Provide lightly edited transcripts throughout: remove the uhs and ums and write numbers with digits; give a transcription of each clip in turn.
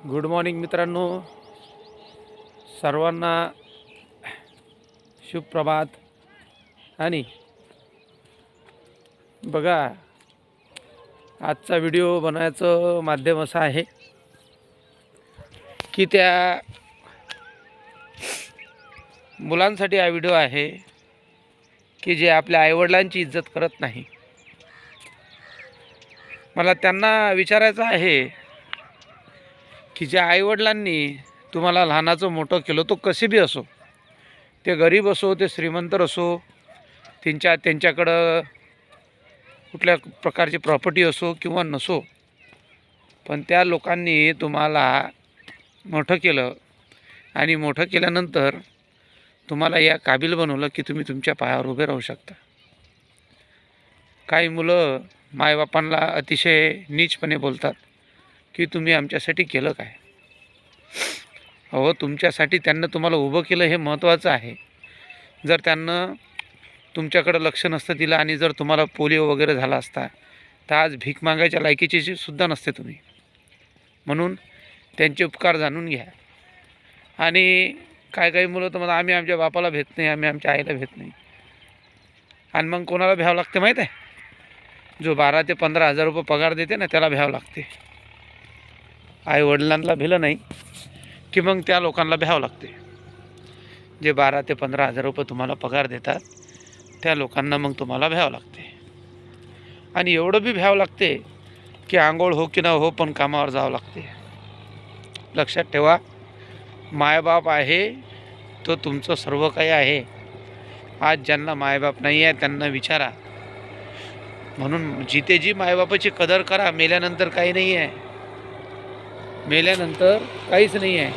Good morning मित्रांनो, सर्वांना शुभ प्रभात। आणि बघा, आजचा व्हिडिओ बनवायचं माध्यम असं आहे की त्या मुलांसाठी हा व्हिडिओ आहे की जे आपल्या आईवडिलांची इज्जत करत नाही। मला त्यांना विचारायचं आहे की ज्या आईवडिलांनी तुम्हाला लहानाचं मोठं केलं, तो कसे बी असो, ते गरीब असो, ते श्रीमंत असो, त्यांच्याकडं कुठल्या प्रकारची प्रॉपर्टी असो किंवा नसो, पण त्या लोकांनी तुम्हाला मोठं केलं आणि मोठं केल्यानंतर तुम्हाला या काबिल बनवलं की तुम्ही तुमच्या पायावर उभे राहू शकता। काही मुलं मायबापांना अतिशय नीचपणे बोलतात की तुम्ही आमच्यासाठी केलं काय। अहो, तुमच्यासाठी त्यांना तुम्हाला उभं केलं हे महत्त्वाचं आहे। जर त्यांना तुमच्याकडे लक्ष नसतं दिलं आणि जर तुम्हाला पोलिओ वगैरे झाला असता तर आज भीक मागायच्या लायकीची सुद्धा नसते तुम्ही। म्हणून त्यांचे उपकार जाणून घ्या। आणि काही मुलं तर म्हणतात आम्ही आमच्या बापाला भेट नाही, आम्ही आमच्या आईला भेट नाही। आणि मग कोणाला भ्यावं लागते माहीत आहे? जो 12 ते 15 हजार रुपये पगार देते ना, त्याला भ्यावं लागते। आई वडिलांना भिलं नाही की मग त्या लोकांना भ्यावं लागते। जे 12 ते 15 हजार रुपये तुम्हाला पगार देतात त्या लोकांना मग तुम्हाला भ्यावं लागते। आणि एवढं बी भ्यावं लागते की आंघोळ हो की न हो पण कामावर जावं लागते। लक्षात ठेवा, मायबाप आहे तो तुमचं सर्व काही आहे। आज ज्यांना मायबाप नाही आहे त्यांना विचारा। म्हणून जिथे जी मायबापाची कदर करा, मेल्यानंतर काही नाही आहे, मेल्यानंतर काहीच नाही आहे।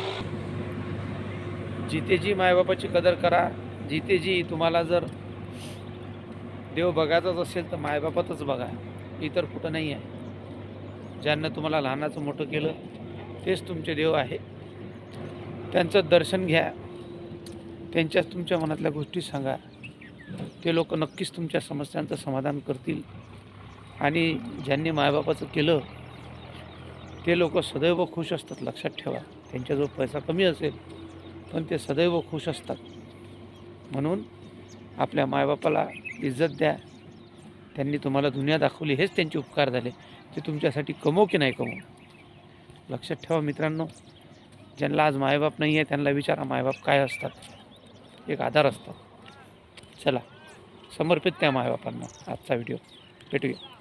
जिथे जी मायबापाची कदर करा, जिथे जी तुम्हाला जर देव बघायचाच असेल तर मायबापातच बघा, इतर कुठं नाही आहे। ज्यांना तुम्हाला लहानाचं मोठं केलं तेच तुमचे देव आहे। त्यांचं दर्शन घ्या, त्यांच्याच तुमच्या मनातल्या गोष्टी सांगा, ते लोक नक्कीच तुमच्या समस्यांचं समाधान करतील। आणि ज्यांनी मायबापाचं केलं ते लोक सदैव खुश असतात। लक्षात ठेवा, त्यांच्याजवळ पैसा कमी असेल पण ते सदैव खुश असतात। म्हणून आपल्या मायबापाला इज्जत द्या। त्यांनी तुम्हाला दुनिया दाखवली, हेच त्यांचे उपकार झाले। ते तुमच्यासाठी कमवो की नाही कमवो, लक्षात ठेवा मित्रांनो। ज्यांना आज मायबाप नाही आहे त्यांना विचारा मायबाप काय असतात, एक आधार असतात। चला, समर्पित त्या मायबापांना आजचा व्हिडिओ। भेटूया।